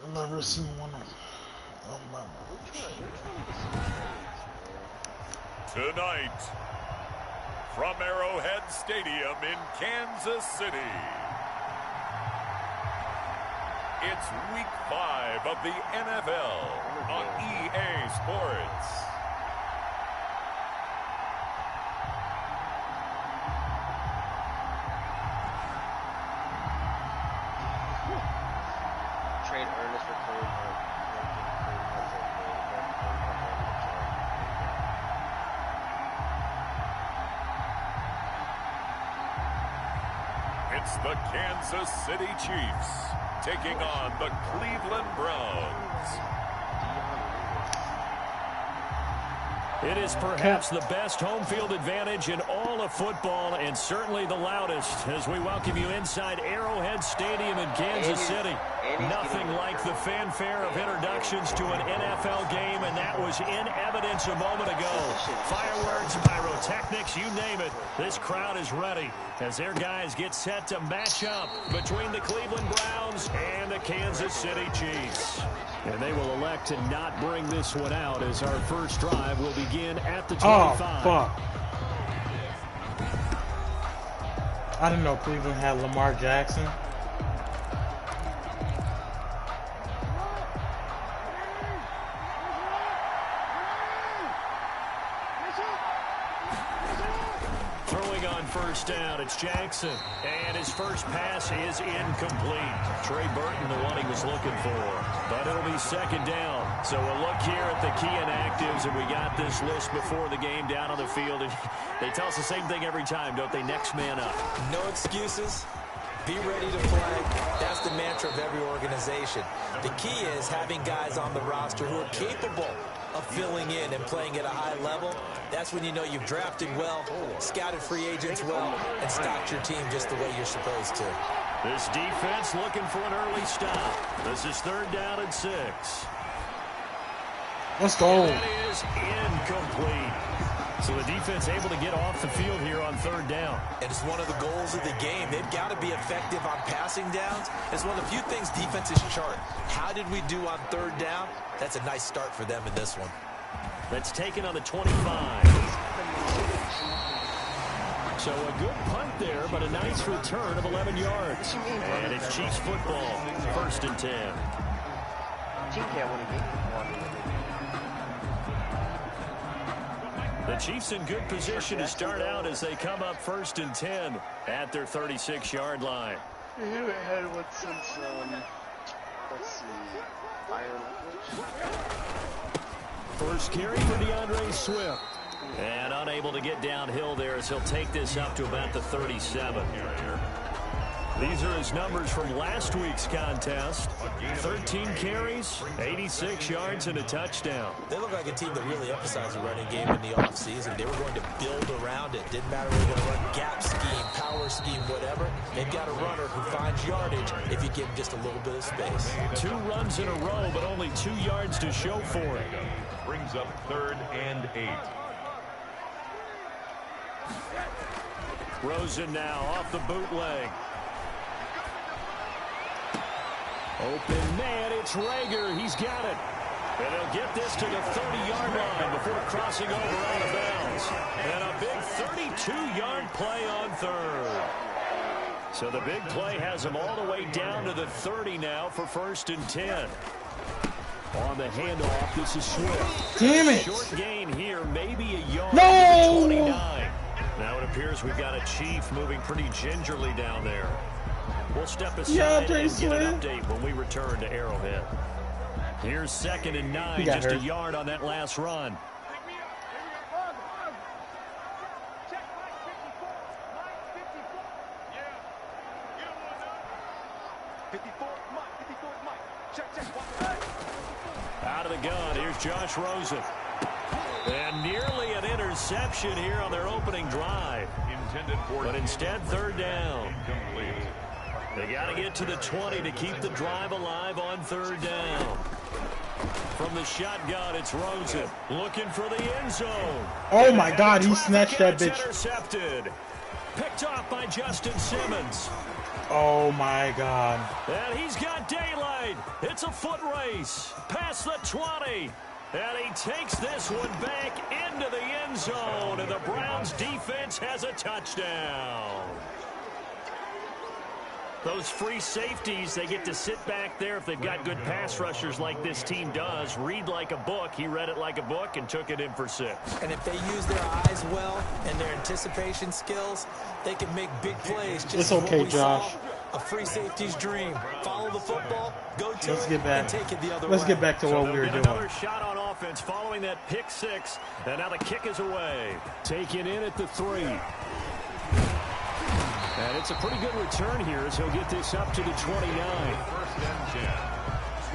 I've never seen one of them. Tonight, from Arrowhead Stadium in Kansas City, it's Week 5 of the NFL on EA Sports. It's the Kansas City Chiefs taking on the Cleveland Browns. It is perhaps the best home field advantage in all of football, and certainly the loudest, as we welcome you inside Arrowhead Stadium in Kansas City. Nothing like the fanfare of introductions to an NFL game, and that was in evidence a moment ago. Fireworks, pyrotechnics, you name it. This crowd is ready as their guys get set to match up between the Cleveland Browns and the Kansas City Chiefs. And they will elect to not bring this one out as our first drive will begin at the 25. Oh, fuck. I didn't know Cleveland had Lamar Jackson. Throwing on first down, it's Jackson. And his first pass is incomplete. Trey Burton, the one he was looking for. But it'll be second down. So we'll look here at the key inactives, and we got this list before the game down on the field. And they tell us the same thing every time, don't they? Next man up. No excuses. Be ready to play. That's the mantra of every organization. The key is having guys on the roster who are capable of filling in and playing at a high level. That's when you know you've drafted well, scouted free agents well, and stocked your team just the way you're supposed to. This defense looking for an early stop. This is third down and 6. Let's go. And that is incomplete. So the defense able to get off the field here on third down. And it's one of the goals of the game. They've got to be effective on passing downs. It's one of the few things defenses chart. How did we do on third down? That's a nice start for them in this one. That's taken on the 25. So a good punt there, but a nice return of 11 yards. And it's Chiefs football, first and 10. The Chiefs in good position to start out as they come up first and 10 at their 36-yard line. You haven't had one since, let's see, First carry for DeAndre Swift. And unable to get downhill there as he'll take this up to about the 37. These are his numbers from last week's contest. 13 carries, 86 yards, and a touchdown. They look like a team that really emphasized the running game in the offseason. They were going to build around it. Didn't matter whether they're going to run gap scheme, power scheme, whatever. They've got a runner who finds yardage if you give him just a little bit of space. 2 runs in a row, but only 2 yards to show for it. Brings up third and 8. Rosen now off the bootleg. Open man, it's Rager. He's got it. And he'll get this to the 30-yard line before crossing over out of bounds. And a big 32-yard play on third. So the big play has him all the way down to the 30 now for first and 10. On the handoff, this is Swift. Damn it. Short gain here, maybe a yard. No! 29. Now it appears we've got a Chief moving pretty gingerly down there. We'll step aside and get an update when we return to Arrowhead. Here's second and 9, just a yard on that last run. Out of the gun, here's Josh Rosen. And nearly an interception here on their opening drive. But instead, third down. They got to get to the 20 to keep the drive alive on third down. From the shotgun, it's Rosen looking for the end zone. Oh my God, he snatched that bitch. Intercepted. Picked off by Justin Simmons. Oh my God. And he's got daylight. wide. It's a foot race. Past the 20. And he takes this one back into the end zone. And the Browns defense has a touchdown. Those free safeties, they get to sit back there if they've got good pass rushers like this team does. Read like a book. He read it like a book and took it in for 6. And if they use their eyes well and their anticipation skills, they can make big plays. Just it's okay, Josh. A free safety's dream. Follow the football, go to Let's it, get back. and take it the other way. Let's get back to what we were doing. Another shot on offense following that pick 6. And now the kick is away. Taken in at the 3. And it's a pretty good return here as he'll get this up to the 29. First and 10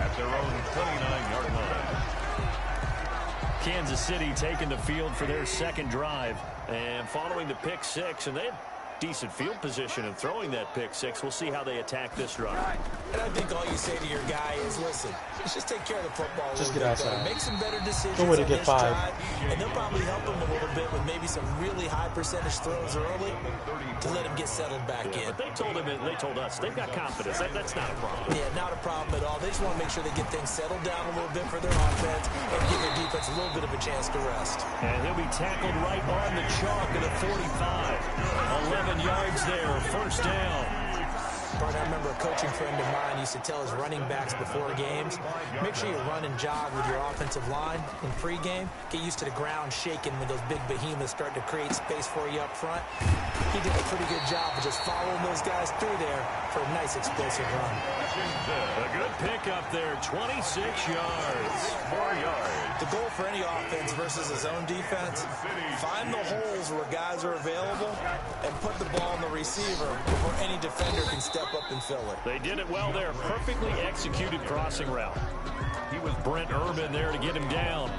at their own 29-yard line. Kansas City taking the field for their second drive. And following the pick 6, and they had decent field position in throwing that pick 6. We'll see how they attack this drive. And I think all you say to your guy is, listen, let's just take care of the football a just little get bit outside. better. Make some better decisions Go with it, on get this 5. drive, and they'll probably help him a little bit with maybe some really high percentage throws early to let him get settled back in. But they told us they've got confidence. That's not a problem. Yeah, not a problem at all. They just want to make sure they get things settled down a little bit for their offense and give their defense a little bit of a chance to rest. And he'll be tackled right on the chalk at a 45. 11 yards there, first down. Bart, I remember a coaching friend of mine used to tell his running backs before games, make sure you run and jog with your offensive line in pregame. Get used to the ground shaking when those big behemoths start to create space for you up front. He did a pretty good job of just following those guys through there for a nice explosive run. A good pickup there, 26 yards. 4 yards. The goal for any offense versus his own defense, find the holes where guys are available and put the ball in the receiver before any defender can step up and fill it. They did it well there. Perfectly executed crossing route. He was Brent Urban there to get him down.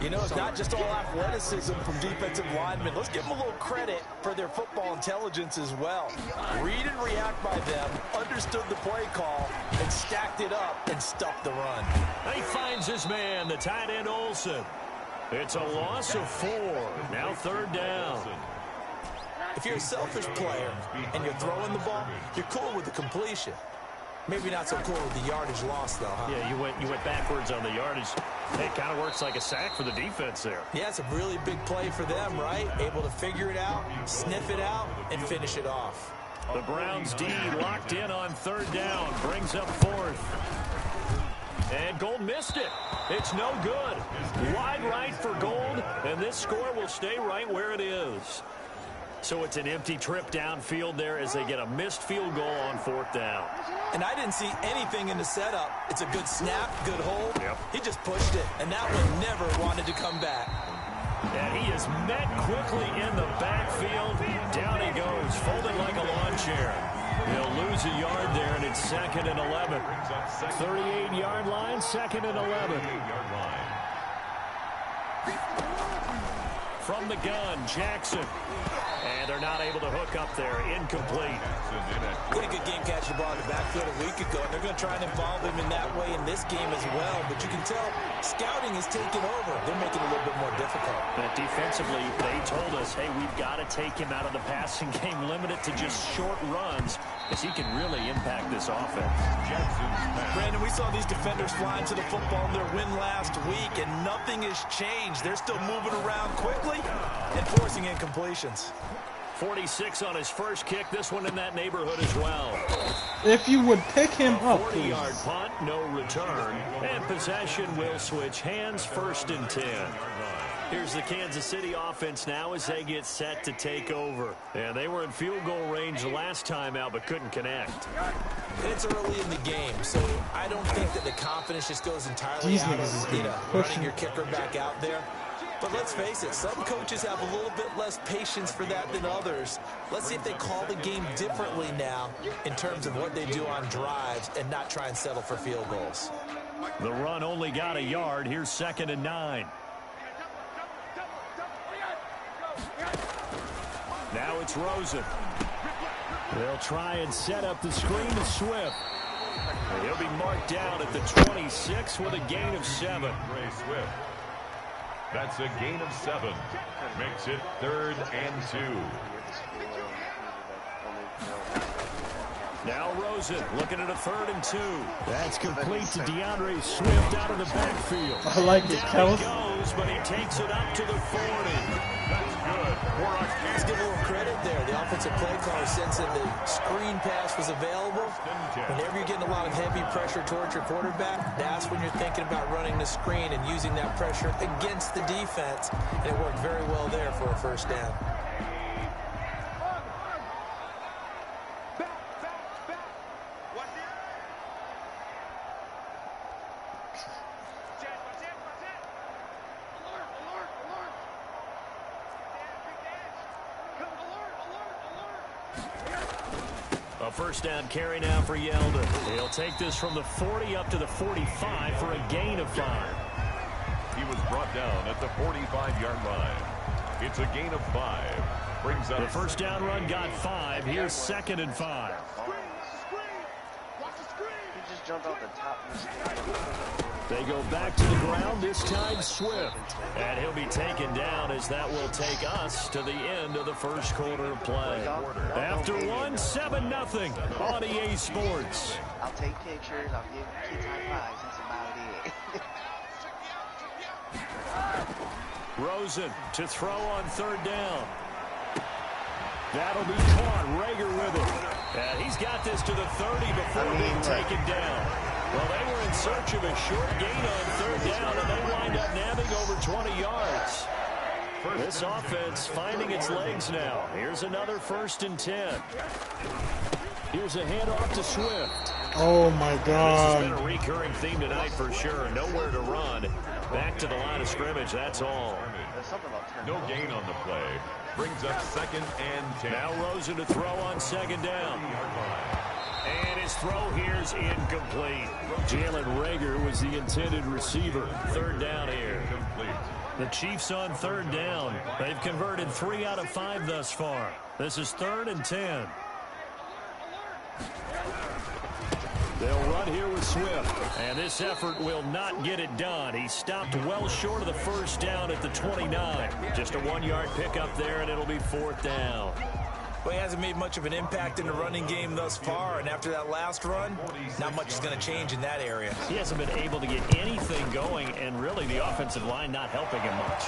You know, it's not just all athleticism from defensive linemen. Let's give them a little credit for their football intelligence as well. Read and react by them, understood the play call, and stacked it up and stuffed the run. He finds his man, the tight end Olsen. It's a loss of 4. Now third down. If you're a selfish player and you're throwing the ball, you're cool with the completion. Maybe not so cool with the yardage loss, though, huh? Yeah, you went backwards on the yardage. It kind of works like a sack for the defense there. Yeah, it's a really big play for them, right? Able to figure it out, sniff it out, and finish it off. The Browns D locked in on third down. Brings up 4th. And Gold missed it. It's no good. Wide right for Gold, and this score will stay right where it is. So it's an empty trip downfield there as they get a missed field goal on 4th down. And I didn't see anything in the setup. It's a good snap, good hold. Yep. He just pushed it, and that one never wanted to come back. And he is met quickly in the backfield. Down he goes, folded like a lawn chair. He'll lose a yard there, and it's 2nd and 11. 38-yard line, 2nd and 11. From the gun, Jackson. And they're not able to hook up there. Incomplete. Pretty good game catching the ball in the backfield a week ago, and they're going to try and involve him in that way in this game as well. But you can tell scouting is taking over. They're making it a little bit more difficult. But defensively, they told us, hey, we've got to take him out of the passing game, limit it to just short runs, as he can really impact this offense. Brandon, we saw these defenders flying to the football in their win last week, and nothing has changed. They're still moving around quickly and forcing incompletions. 46 on his first kick. This one in that neighborhood as well. If you would pick him up, 40-yard please. punt, no return. And possession will switch hands, 1st and 10. Here's the Kansas City offense now as they get set to take over. And they were in field goal range the last time out but couldn't connect. It's early in the game, so I don't think that the confidence just goes entirely These out niggas is of getting running pushed. your kicker back out there. But let's face it, some coaches have a little bit less patience for that than others. Let's see if they call the game differently now in terms of what they do on drives and not try and settle for field goals. The run only got a yard. Here's 2nd and 9. Now it's Rosen. They'll try and set up the screen to Swift. He'll be marked down at the 26 with a gain of 7. Ray Swift. That's a gain of 7. Makes it 3rd and 2. Now Rosen looking at a 3rd and 2. That's complete to DeAndre Swift out of the backfield. I like it, Down Kels. he goes, but he takes it up to the 40. That's good for a Let's give a little credit there. The offensive play caller sensing the screen pass was available. Whenever you're getting a lot of heavy pressure towards your quarterback, that's when you're thinking about running the screen and using that pressure against the defense. And it worked very well there for a 1st down. A 1st down carry now for Yeldon. He'll take this from the 40 up to the 45 for a gain of 5. He was brought down at the 45-yard line. It's a gain of 5. Brings up The 1st down run got 5. Here's 2nd and 5. He just jumped off the top of the stage. They go back to the ground, this time Swift. And he'll be taken down as that will take us to the end of the 1st quarter of play. After 1, 7-0 on EA Sports. I'll take pictures, I'll give kids high fives, that's about it. Rosen to throw on 3rd down. That'll be caught. Rager with it. And he's got this to the 30 before being taken down. Well, they were in search of a short gain on 3rd down, and they wind up nabbing over 20 yards. This offense finding its legs now. Here's another 1st and 10. Here's a handoff to Swift. Oh, my This has been God. a recurring theme tonight for sure. Nowhere to run. Back to the line of scrimmage, that's all. There's something about turn. no gain on the play. Brings up 2nd and 10. Now Rosen to throw on 2nd down. And his throw here's incomplete. Jalen Rager was the intended receiver. 3rd down here. Complete. The Chiefs on 3rd down. They've converted 3 out of 5 thus far. This is 3rd and 10. They'll run here with Swift. And this effort will not get it done. He stopped well short of the 1st down at the 29. Just a 1-yard pickup there, and it'll be 4th down. Well, he hasn't made much of an impact in the running game thus far, and after that last run, not much is going to change in that area. He hasn't been able to get anything going, and really the offensive line not helping him much.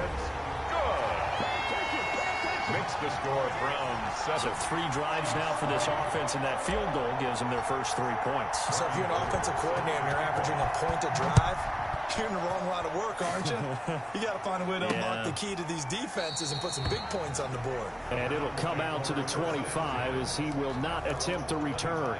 It's good. Makes the score Browns 7. So 3 drives now for this offense, and that field goal gives them their first 3 points. So if you're an offensive coordinator and you're averaging a point a drive, you're in the wrong line of work, aren't you? You got to find a way to unlock the key to these defenses and put some big points on the board. And it'll come out to the 25 as he will not attempt to return.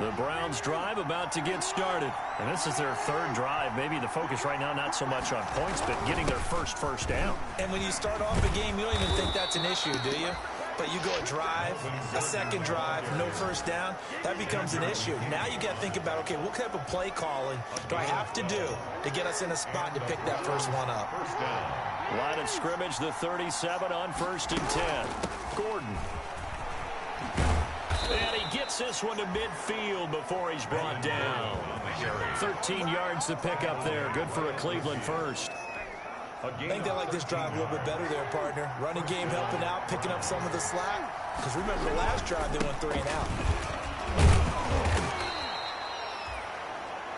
The Browns drive about to get started. And this is their 3rd drive. Maybe the focus right now not so much on points, but getting their first down. And when you start off a game, you don't even think that's an issue, do you? But you go a drive, a 2nd drive, no 1st down, that becomes an issue. Now you got to think about, okay, what type of play calling do I have to do to get us in a spot to pick that first one up? 1st down. Line of scrimmage, the 37 on 1st and 10. Gordon. And he gets this one to midfield before he's brought down. 13 yards to pick up there. Good for a Cleveland first. I think they like this drive a little bit better there, partner. Running game helping out, picking up some of the slack. Because remember the last drive, they went 3 and out.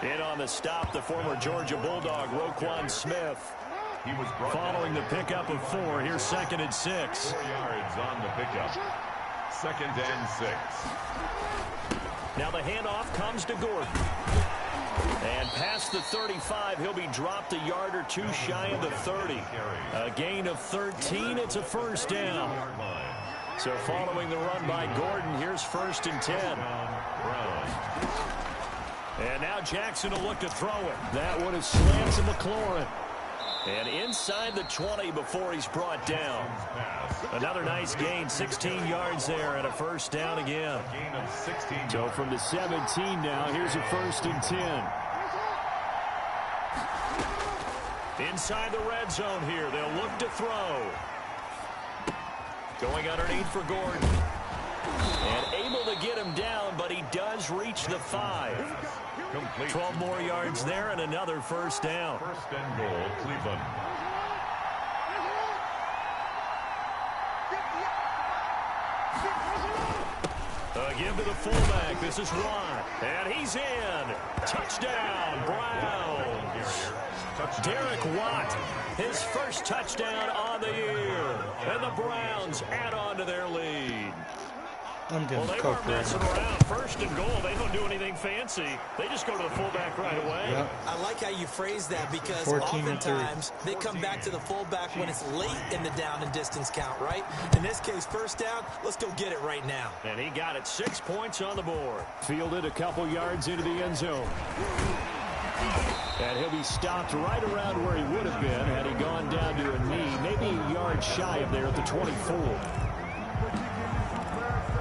In on the stop, the former Georgia Bulldog, Roquan Smith. He was brought Following the pickup of 4, here's 2nd and 6. 4 yards on the pickup. 2nd and 6. Now the handoff comes to Gordon. And past the 35, he'll be dropped a yard or 2 shy of the 30. A gain of 13, it's a 1st down. So following the run by Gordon, here's 1st and 10. And now Jackson will look to throw it. That one is slammed to McLaurin. And inside the 20 before he's brought down. Another nice gain, 16 yards there, and a 1st down again. So from the 17 now, here's a 1st and 10. Inside the red zone here, they'll look to throw. Going underneath for Gordon. And able to get him down, but he does reach the 5. Complete. 12 more yards there and another 1st down. 1st and goal, Cleveland. give to the fullback. This is Watt. And he's in. Touchdown, Browns. Derek Watt, his first touchdown on the year. And the Browns add on to their lead. I'm Well, getting they cooked weren't right messing now. around. First and goal, they don't do anything fancy. They just go to the fullback right away. Yep. I like how you phrase that because 14 and 3. oftentimes they come back to the fullback when it's late in the down and distance count, right? In this case, first down, let's go get it right now. And he got it, 6 points on the board. Fielded a couple yards into the end zone. And he'll be stopped right around where he would have been had he gone down to a knee, maybe a yard shy of there at the 24.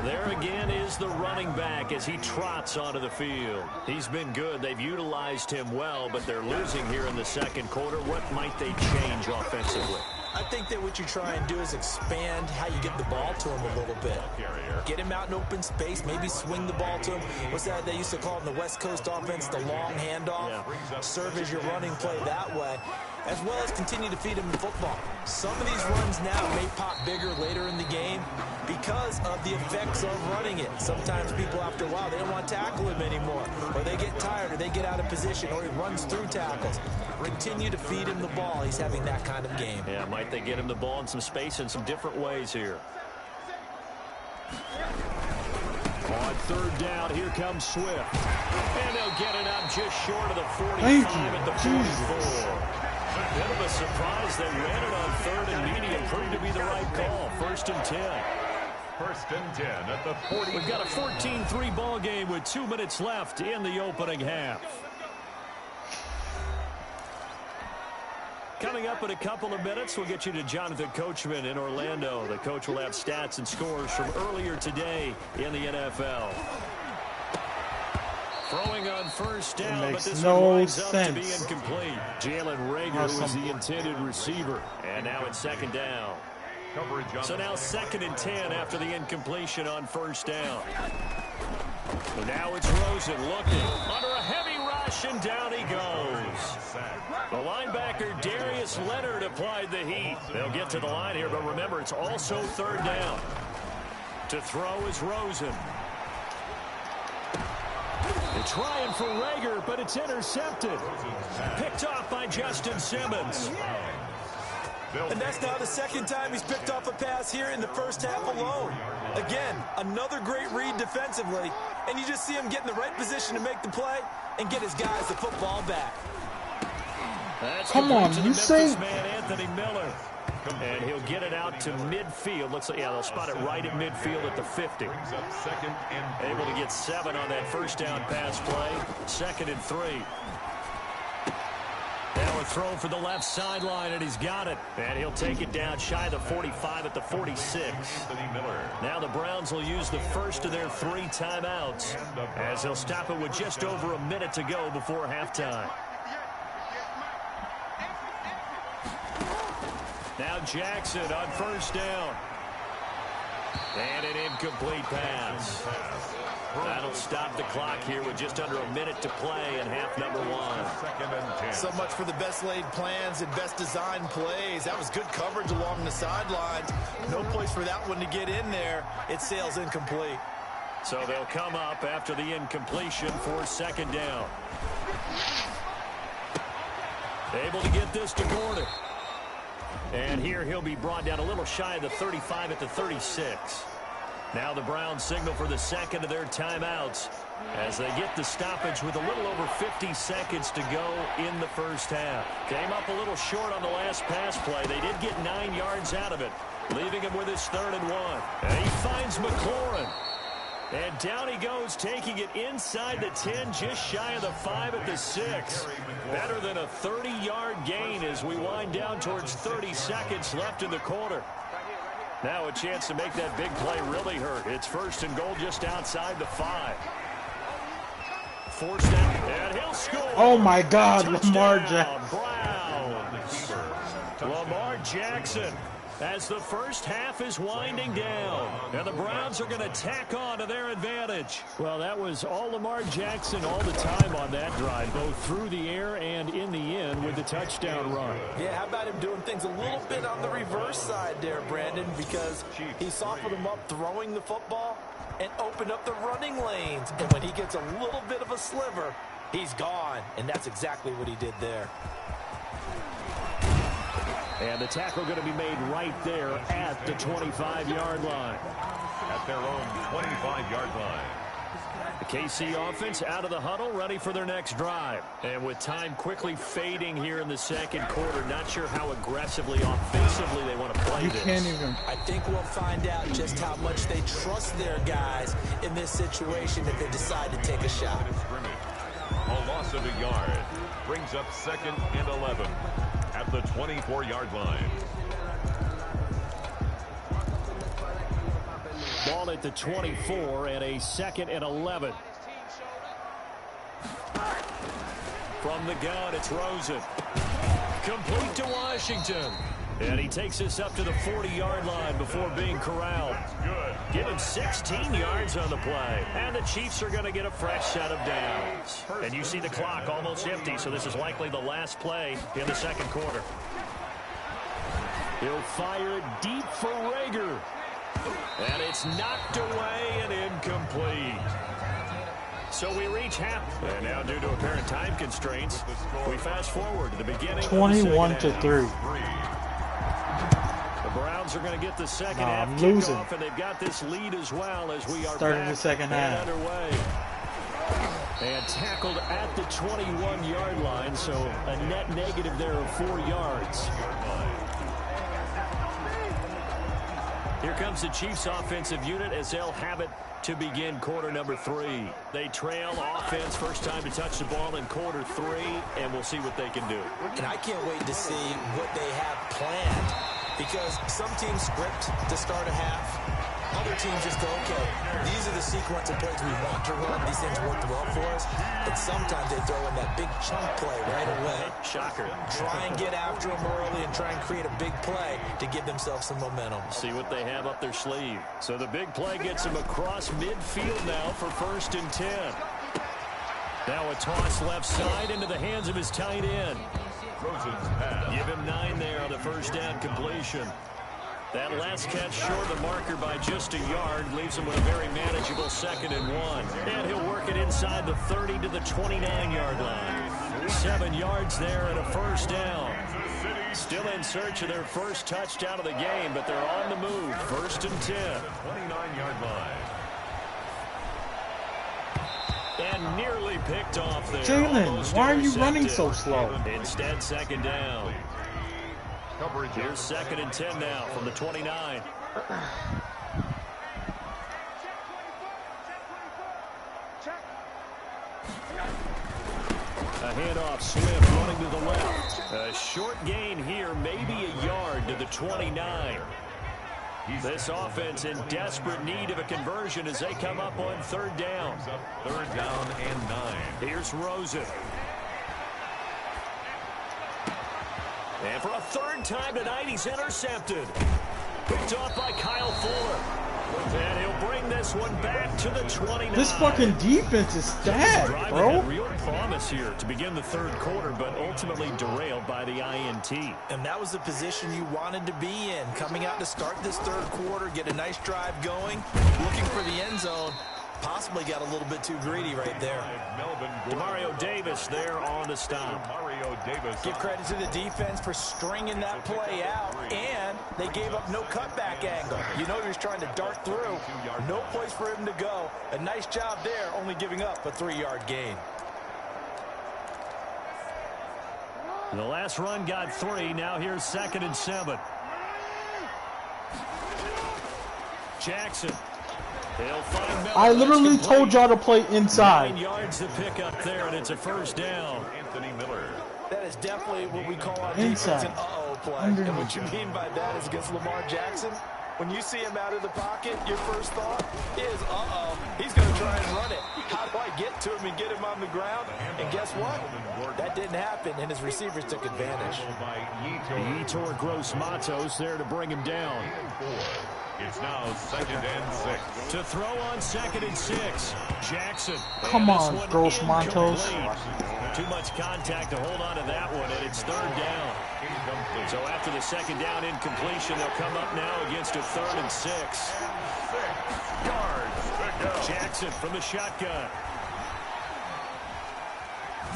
There again is the running back as he trots onto the field. He's been good. They've utilized him well, but they're losing here in the second quarter. What might they change offensively? I think that what you try and do is expand how you get the ball to him a little bit. Get him out in open space, maybe swing the ball to him. What's that they used to call in the West Coast offense, the long handoff? Yeah. Serve as your running play that way, as well as continue to feed him the football. Some of these runs now may pop bigger later in the game because of the effects of running it. Sometimes people, after a while, they don't want to tackle him anymore, or they get tired, or they get out of position, or he runs through tackles. Continue to feed him the ball. He's having that kind of game. Yeah, might they get him the ball in some space in some different ways here. On third down, here comes Swift. And they'll get it up just short of the 45 at the 44. Bit of a surprise. They ran it on third and medium. Proved to be the right call. 1st and 10. 1st and 10 at the 40. We've got a 14-3 ball game with 2 minutes left in the opening half. Coming up in a couple of minutes, we'll get you to Jonathan Coachman in Orlando. The coach will have stats and scores from earlier today in the NFL. Throwing on first down, but this one winds up to be incomplete. Jalen Reagor was the intended receiver. And now it's 2nd down. So now 2nd and 10 after the incompletion on 1st down. So now it's Rosen looking under a heavy rush, and down he goes. The linebacker Darius Leonard applied the heat. They'll get to the line here, but remember, it's also 3rd down. To throw is Rosen. They're trying for Reagor, but it's intercepted. Picked off by Justin Simmons. And that's now the 2nd time he's picked off a pass here in the first half alone. Again, another great read defensively, and you just see him get in the right position to make the play and get his guys the football back. Come on, you say man Anthony Miller. And he'll get it out to midfield. Looks like, yeah, they'll spot it right at midfield at the 50. Able to get 7 on that 1st down pass play. 2nd and 3. Now a throw for the left sideline, and he's got it. And he'll take it down shy of the 45 at the 46. Now the Browns will use the first of their 3 timeouts, as they'll stop it with just over a minute to go before halftime. Now Jackson on 1st down. And an incomplete pass. That'll stop the clock here with just under a minute to play in half number 1. So much for the best laid plans and best designed plays. That was good coverage along the sidelines. No place for that one to get in there. It sails incomplete. So they'll come up after the incompletion for 2nd down. Able to get this to Gordon. And here he'll be brought down a little shy of the 35 at the 36. Now the Browns signal for the 2nd of their timeouts as they get the stoppage with a little over 50 seconds to go in the first half. Came up a little short on the last pass play. They did get 9 yards out of it, leaving him with his 3rd and 1. And he finds McLaurin. And down he goes, taking it inside the 10, just shy of the 5 at the 6. Better than a 30-yard gain as we wind down towards 30 seconds left in the quarter. Now a chance to make that big play really hurt. It's 1st and goal just outside the 5. Forced down, and he'll score. Oh my God, Touchdown, Lamar Jackson. Browns. Lamar Jackson. As the first half is winding down, and the Browns are going to tack on to their advantage. Well, that was all Lamar Jackson all the time on that drive, both through the air and in the end with the touchdown run. Yeah, how about him doing things a little bit on the reverse side there, Brandon, because he softened him up throwing the football, and open up the running lanes. And when he gets a little bit of a sliver, he's gone. And that's exactly what he did there. And the tackle going to be made right there at the 25-yard line. At their own 25-yard line. The KC offense out of the huddle, ready for their next drive. And with time quickly fading here in the second quarter, not sure how aggressively, offensively they want to play this. Can't even. I think we'll find out just how much they trust their guys in this situation if they decide to take a shot. A loss of a yard brings up 2nd and 11 at the 24-yard line. Ball at the 24 and a 2nd and 11. From the gun, it's Rosen. Complete to Washington. And he takes us up to the 40-yard line before being corralled. Give him 16 yards on the play. And the Chiefs are going to get a fresh set of downs. And you see the clock almost empty, so this is likely the last play in the second quarter. He'll fire it deep for Rager. And it's knocked away and incomplete. So we reach half. And now due to apparent time constraints, we fast forward to the beginning 21-3. The Browns are going to get the second half losing. kickoff, and they've got this lead as well as we are Starting back the second half. underway. And tackled at the 21-yard line, so a net negative there of 4 yards. Here comes the Chiefs offensive unit as they'll have it to begin quarter number 3. They trail offense, first time to touch the ball in quarter 3, and we'll see what they can do. And I can't wait to see what they have planned, because some teams script to start a half. Other teams just go, okay, these are the sequence of plays we want to run. These things worked well for us. And sometimes they throw in that big chunk play right away. Shocker. Try and get after them early and try and create a big play to give themselves some momentum. See what they have up their sleeve. So the big play gets them across midfield now for 1st and 10. Now a toss left side into the hands of his tight end. Give him 9 there on the first down completion. That last catch short of the marker by just a yard leaves him with a very manageable 2nd and 1. And he'll work it inside the 30 to the 29-yard line. 7 yards there and a first down. Still in search of their first touchdown of the game, but they're on the move. 1st and 10. 29-yard line. And nearly picked off there. Jalen, why are you running so slow? Instead, 2nd down. Coverage. Here's 2nd and 10 now from the 29. A handoff, Swift running to the left. A short gain here, maybe a yard to the 29. This offense in desperate need of a conversion as they come up on 3rd down. 3rd down and 9. Here's Rosen. And for a 3rd time tonight, he's intercepted. Picked off by Kyle Fuller. And he'll bring this one back to the 29. This fucking defense is stacked, bro. Had real promise here to begin the 3rd quarter, but ultimately derailed by the INT. And that was the position you wanted to be in. Coming out to start this 3rd quarter, get a nice drive going, looking for the end zone. Possibly got a little bit too greedy right there. Demario Davis there on the stop. Give credit to the defense for stringing that play out, and they gave up no cutback angle. You know he was trying to dart through. No place for him to go. A nice job there, only giving up a 3-yard gain. The last run got 3. Now here's 2nd and 7. Jackson. I literally told y'all to play inside. 9 yards to pick up there, and it's a first down. Anthony Miller. That is definitely what we call our Inside. defense an uh-oh play. Underneath. And what you mean by that is against Lamar Jackson, when you see him out of the pocket, your first thought is, uh-oh, he's going to try and run it. How do I get to him and get him on the ground? And guess what? That didn't happen, and his receivers took advantage. Yetur Gross-Matos there to bring him down. It's now 2nd and 6. To throw on 2nd and 6. Jackson. Come on, Gross-Matos. Too much contact to hold on to that one, and it's 3rd down. So after the 2nd down incompletion, they'll come up now against a 3rd and 6. 6 yards. Jackson from the shotgun.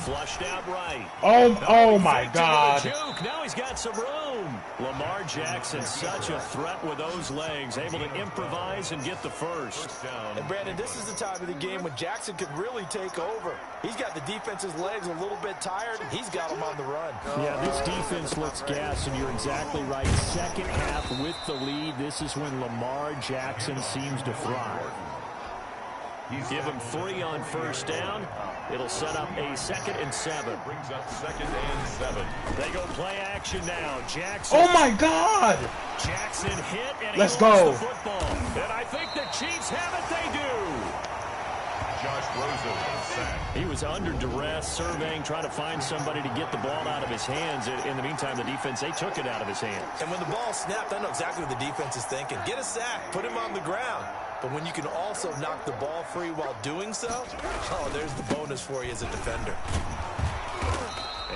Flushed out right. Oh my God. Now he's got some room. Lamar Jackson, such a threat with those legs, able to improvise and get the first. And Brandon, this is the time of the game when Jackson could really take over. He's got the defense's legs a little bit tired. He's got them on the run. Yeah, this defense looks gassed, and you're exactly right. Second half with the lead, this is when Lamar Jackson seems to thrive. Give him 3 on first down. It'll set up a 2nd and 7. Brings up 2nd and 7. They go play action now. Jackson. Oh my God! Jackson hit and Let's he go. lost the football. And I think the Chiefs have it. They do. Josh Rosen sacked. He was under duress, surveying, trying to find somebody to get the ball out of his hands. In the meantime, the defense, they took it out of his hands. And when the ball snapped, I know exactly what the defense is thinking. Get a sack. Put him on the ground. But when you can also knock the ball free while doing so, oh, there's the bonus for you as a defender.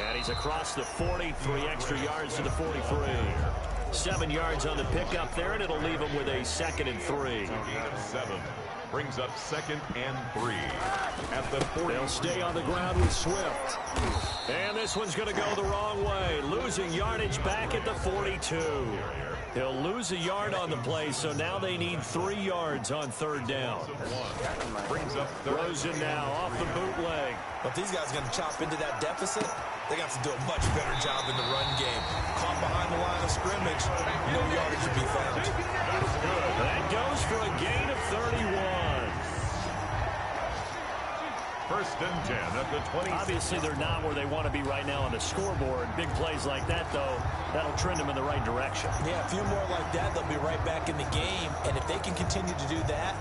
And he's across the 40, 3 extra yards to the 43. 7 yards on the pickup there, and it'll leave him with a 2nd and 3. Gain of 7. Brings up 2nd and 3. At the 40. They'll stay on the ground with Swift. And this one's going to go the wrong way. Losing yardage back at the 42. He'll lose a yard on the play, so now they need 3 yards on 3rd down. Brings up Rosen now off the bootleg. But these guys are going to chop into that deficit. They got to do a much better job in the run game. Caught behind the line of scrimmage, no yardage to be found. That goes for a gain of 31. 1st and 10 at the 20. Obviously, they're not where they want to be right now on the scoreboard. Big plays like that, though, that'll trend them in the right direction. Yeah, a few more like that, they'll be right back in the game. And if they can continue to do that,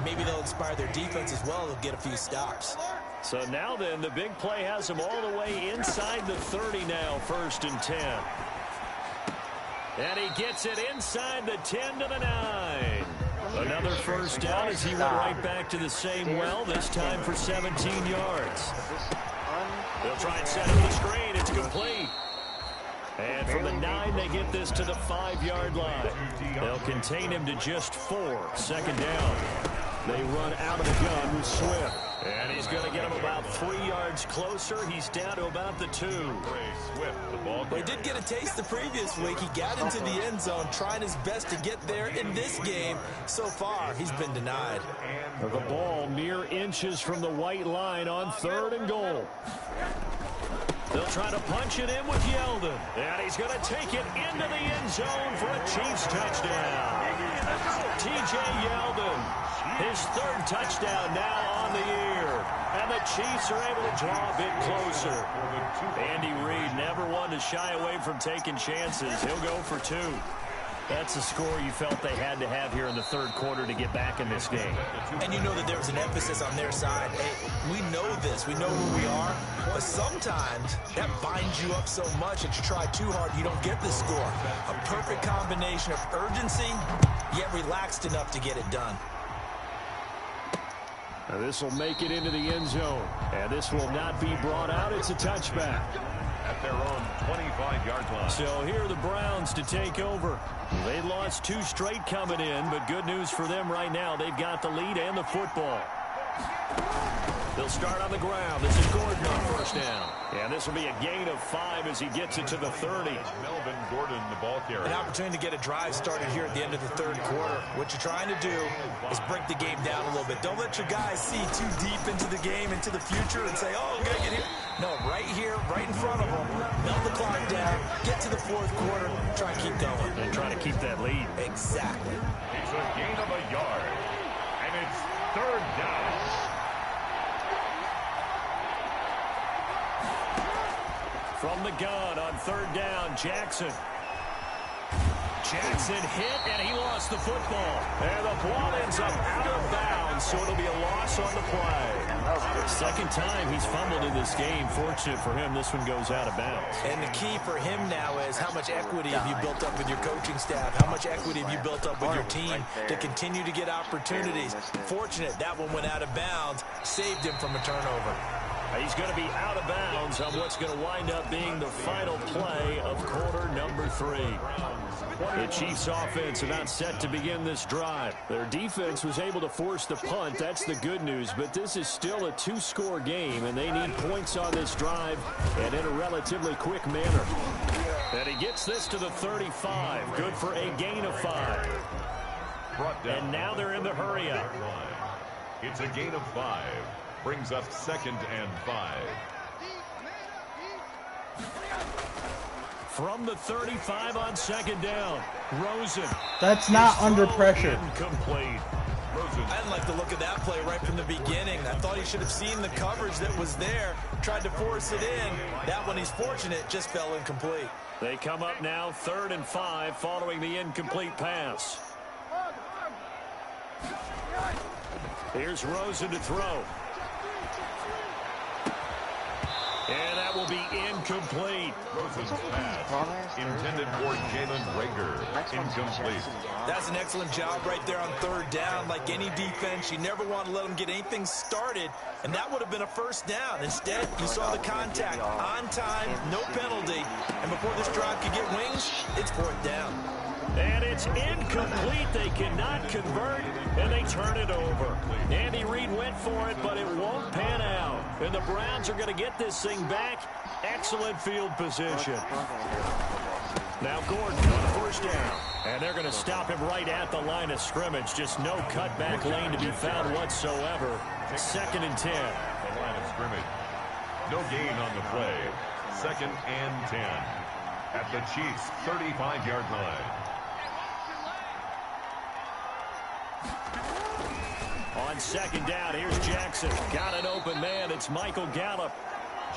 maybe they'll inspire their defense as well. They'll get a few stops. So now then, the big play has them all the way inside the 30 now, 1st and 10. And he gets it inside the 10 to the 9. Another first down as he went right back to the same well, this time for 17 yards. They'll try and set up the screen. It's complete. And from the 9, they get this to the 5-yard line. They'll contain him to just 4. 2nd down. They run out of the gun with Swift. And he's going to get him about 3 yards closer. He's down to about the 2. Swift, the ball. Well, he did get a taste the previous week. He got into the end zone, trying his best to get there in this game. So far, he's been denied. The ball mere inches from the white line on 3rd and goal. They'll try to punch it in with Yeldon. And he's going to take it into the end zone for a Chiefs touchdown. T.J. Yeldon. His 3rd touchdown now on the year. And the Chiefs are able to draw a bit closer. Andy Reid never one to shy away from taking chances. He'll go for 2. That's a score you felt they had to have here in the 3rd quarter to get back in this game. And you know that there was an emphasis on their side. Hey, we know this. We know who we are. But sometimes that binds you up so much that you try too hard, you don't get the score. A perfect combination of urgency, yet relaxed enough to get it done. Now this will make it into the end zone. And this will not be brought out. It's a touchback. At their own 25-yard line. So here are the Browns to take over. They lost 2 straight coming in, but good news for them right now. They've got the lead and the football. They'll start on the ground. This is Gordon on first down. And this will be a gain of 5 as he gets it to the 30. Melvin Gordon, the ball carrier. An opportunity to get a drive started here at the end of the 3rd quarter. What you're trying to do is break the game down a little bit. Don't let your guys see too deep into the game, into the future, and say, oh, I'm going to get here. No, right here, right in front of them. Melt the clock down, get to the 4th quarter, try and keep going. And try to keep that lead. Exactly. It's a gain of a yard. And it's 3rd down. From the gun on 3rd down, Jackson. Jackson hit, and he lost the football. And the ball ends up out of bounds, so it'll be a loss on the play. 2nd time he's fumbled in this game. Fortunate for him, this one goes out of bounds. And the key for him now is how much equity have you built up with your coaching staff? How much equity have you built up with your team to continue to get opportunities? Fortunate that one went out of bounds, saved him from a turnover. He's going to be out of bounds on what's going to wind up being the final play of quarter number 3. The Chiefs offense about set to begin this drive. Their defense was able to force the punt. That's the good news. But this is still a 2-score game, and they need points on this drive and in a relatively quick manner. And he gets this to the 35. Good for a gain of 5. And now they're in the hurry-up. It's a gain of 5. Brings us 2nd and 5. From the 35 on 2nd down. Rosen. That's not under pressure. Incomplete. I didn't like the look of that play right from the beginning. I thought he should have seen the coverage that was there, tried to force it in. That one, he's fortunate, just fell incomplete. They come up now 3rd and 5 following the incomplete pass. Here's Rosen to throw. And that will be incomplete. Rosen's pass intended for Jalen Rager. Incomplete. That's an excellent job right there on 3rd down. Like any defense, you never want to let them get anything started, and that would have been a 1st down. Instead, you saw the contact on time, no penalty, and before this drive could get wings, it's 4th down. And it's incomplete. They cannot convert, and they turn it over. Andy Reid went for it, but it won't pan out. And the Browns are going to get this thing back. Excellent field position. Now Gordon on 1st down. And they're going to stop him right at the line of scrimmage. Just no cutback lane to be found whatsoever. 2nd and 10. The line of scrimmage. No gain on the play. 2nd and 10. At the Chiefs' 35-yard line. On 2nd down, here's Jackson. Got an open man. It's Michael Gallup.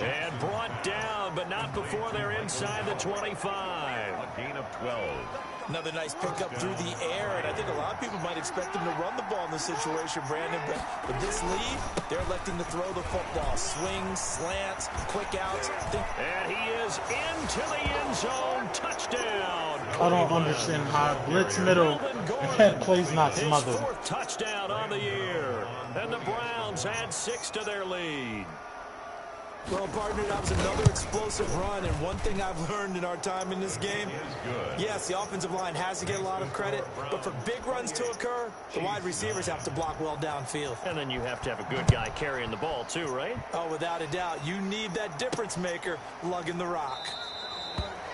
And brought down, but not before they're inside the 25. A gain of 12. Another nice pickup through the air, and I think a lot of people might expect him to run the ball in this situation, Brandon, but with this lead, they're electing to throw the football. Swings, slants, quick outs. And he is into the end zone. Touchdown. I don't understand how blitz middle and that play's not smothered. His 4th touchdown on the year. And the Browns add 6 to their lead. Well, partner, that was another explosive run, and one thing I've learned in our time in this game, yes, the offensive line has to get a lot of credit, but for big runs to occur, the wide receivers have to block well downfield. And then you have to have a good guy carrying the ball too, right? Oh, without a doubt. You need that difference maker lugging the rock.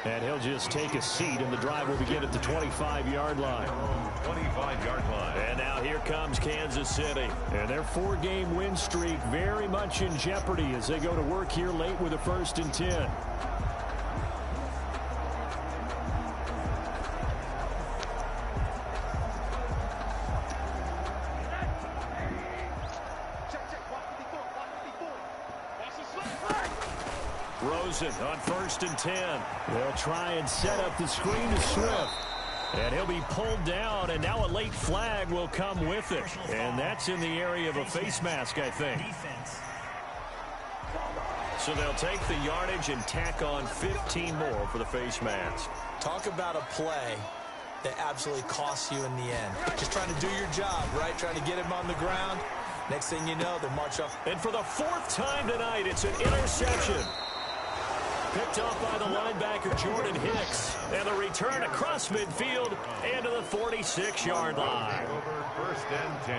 And he'll just take a seat, and the drive will begin at the 25-yard line. 25-yard line. And now here comes Kansas City. And their 4-game win streak very much in jeopardy as they go to work here late with a 1st and 10. Rosen on 1st and 10. They'll try and set up the screen to Swift. And he'll be pulled down, and now a late flag will come with it. And that's in the area of a face mask, I think. So they'll take the yardage and tack on 15 more for the face mask. Talk about a play that absolutely costs you in the end. Just trying to do your job, right? Trying to get him on the ground. Next thing you know, they march off. And for the 4th time tonight, it's an interception. Picked off by the linebacker, Jordan Hicks. And the return across midfield and to the 46-yard line. Over 1st and 10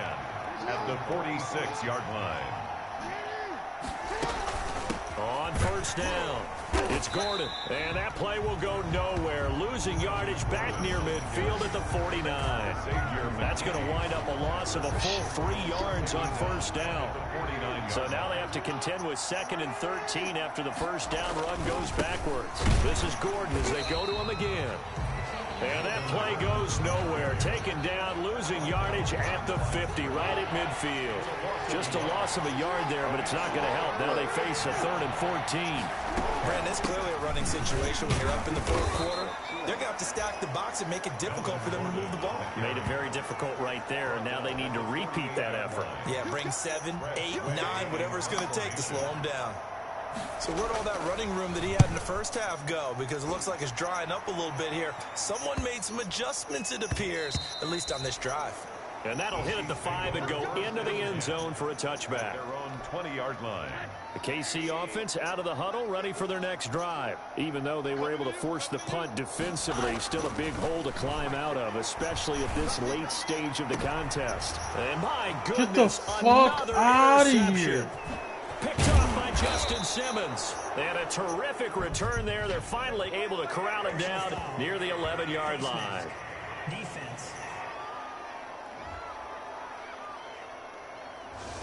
at the 46-yard line. On 1st down, it's Gordon. And that play will go nowhere. Losing yardage back near midfield at the 49. That's going to wind up a loss of a full 3 yards on 1st down. So now they have to contend with 2nd and 13 after the 1st down run goes backwards. This is Gordon as they go to him again. And that play goes nowhere. Taken down, losing yardage at the 50, right at midfield. Just a loss of a yard there, but it's not going to help. Now they face a 3rd and 14. Brandon, it's clearly a running situation when you're up in the 4th quarter. They're going to have to stack the box and make it difficult for them to move the ball. Made it very difficult right there, and now they need to repeat that effort. Yeah, bring 7, 8, 9, whatever it's going to take to slow them down. So where'd all that running room that he had in the 1st half go? Because it looks like it's drying up a little bit here. Someone made some adjustments, it appears, at least on this drive. And that'll hit at the 5 and go into the end zone for a touchback. Their own 20-yard line. The KC offense out of the huddle, ready for their next drive. Even though they were able to force the punt defensively, still a big hole to climb out of, especially at this late stage of the contest. And my goodness, get the fuck out of here. Picked off by Justin Simmons. And a terrific return there. They're finally able to corral him down near the 11-yard line. Defense.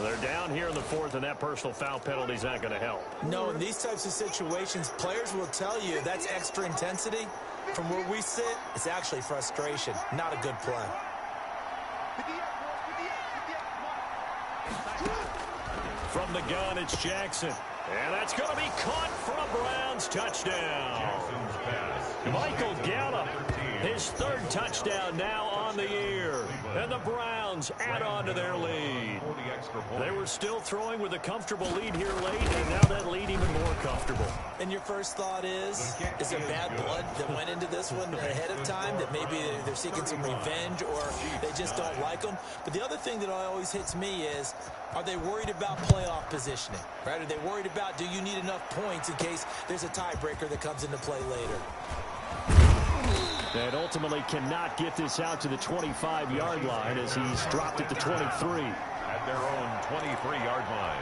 They're down here in the 4th, and that personal foul penalty is not going to help. No, in these types of situations, players will tell you that's extra intensity. From where we sit, it's actually frustration, not a good play. From the gun, it's Jackson. And that's going to be caught for a Browns touchdown. Jackson's pass. Michael Gallup, his 3rd touchdown now on the year. And the Browns add on to their lead. They were still throwing with a comfortable lead here late, and now that lead even more comfortable. And your first thought is there bad blood that went into this one ahead of time, that maybe they're seeking some revenge or they just don't like them? But the other thing that always hits me is, are they worried about playoff positioning? Right? Are they worried about, do you need enough points in case there's a tiebreaker that comes into play later? And ultimately cannot get this out to the 25-yard line as he's dropped at the 23. At their own 23-yard line.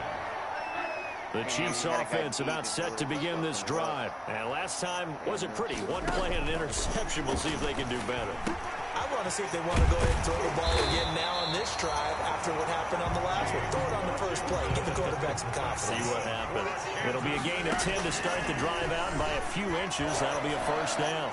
The Chiefs offense about set to begin this drive. And last time wasn't pretty. One play and an interception. We'll see if they can do better. I want to see if they want to go ahead and throw the ball again now on this drive after what happened on the last one. Throw it on the first play. Give the quarterback some confidence. See what happens. It'll be a gain of 10 to start the drive out, and by a few inches, that'll be a first down.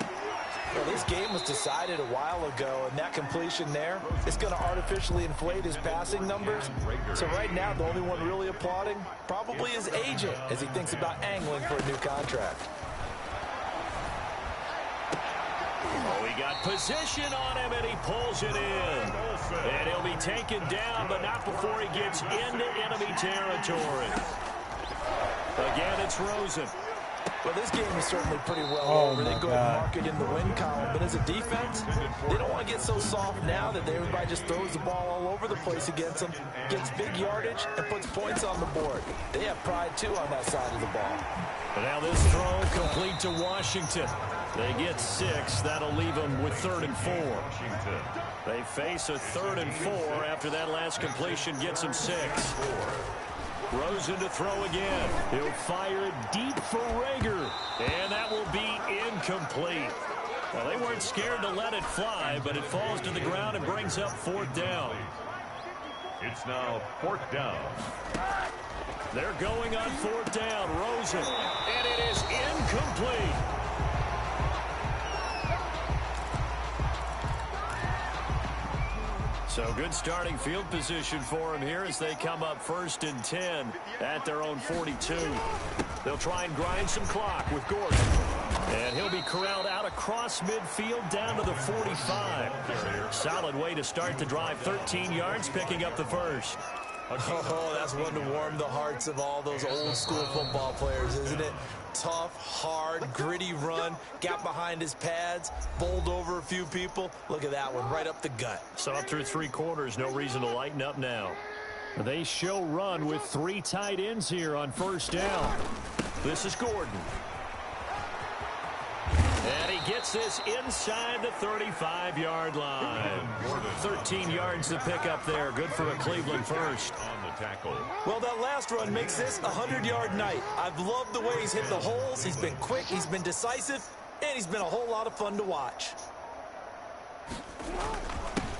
Well, this game was decided a while ago, and that completion there is going to artificially inflate his passing numbers. So right now, the only one really applauding probably his agent as he thinks about angling for a new contract. Oh, he got position on him, and he pulls it in. And he'll be taken down, but not before he gets into enemy territory. Again, it's Rosen. Well, this game is certainly pretty well over. They go ahead and mark it in the win column. But as a defense, they don't want to get so soft now that everybody just throws the ball all over the place against them, gets big yardage, and puts points on the board. They have pride, too, on that side of the ball. But now this throw complete to Washington. They get 6. That'll leave them with 3rd and 4. They face a 3rd and 4 after that last completion gets them 6. Rosen to throw again. He'll fire it deep for Rager. And that will be incomplete. Well, they weren't scared to let it fly, but it falls to the ground and brings up 4th down. It's now 4th down. They're going on 4th down. Rosen. And it is incomplete. So good starting field position for him here as they come up 1st and 10 at their own 42. They'll try and grind some clock with Gordon. And he'll be corralled out across midfield down to the 45. Solid way to start the drive. 13 yards, picking up the first. Oh, that's one to warm the hearts of all those old school football players, isn't it? Tough, hard, gritty run, got behind his pads, bowled over a few people. Look at that one, right up the gut. So up through 3 quarters, no reason to lighten up now. They show run with 3 tight ends here on 1st down. This is Gordon. And he gets this inside the 35-yard line. 13 yards to pick up there. Good for a Cleveland first. On the tackle. Well, that last run makes this a 100-yard night. I've loved the way he's hit the holes. He's been quick, he's been decisive, and he's been a whole lot of fun to watch.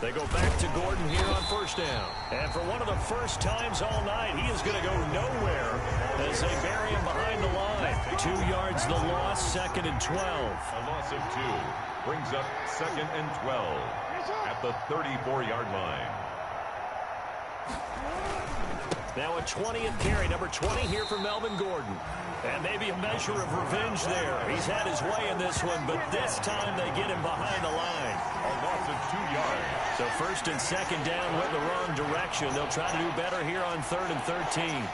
They go back to Gordon here on 1st down. And for one of the first times all night, he is going to go nowhere as they bury him behind the line. 2 yards the loss, 2nd and 12. A loss of 2 brings up 2nd and 12 at the 34-yard line. Now a 20th carry, number 20 here for Melvin Gordon. And maybe a measure of revenge there. He's had his way in this one, but this time they get him behind the line. A loss of 2 yards. So 1st and 2nd down went the wrong direction. They'll try to do better here on 3rd and 13.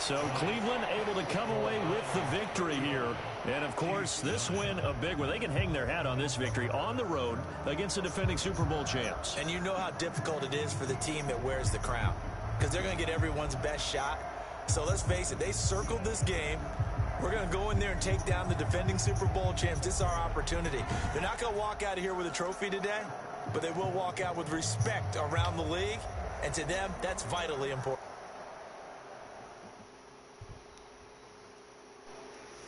So Cleveland able to come away with the victory here. And, of course, this win a big one. They can hang their hat on this victory on the road against the defending Super Bowl champs. And you know how difficult it is for the team that wears the crown, because they're going to get everyone's best shot. So let's face it, they circled this game. We're going to go in there and take down the defending Super Bowl champs. This is our opportunity. They're not going to walk out of here with a trophy today, but they will walk out with respect around the league. And to them, that's vitally important.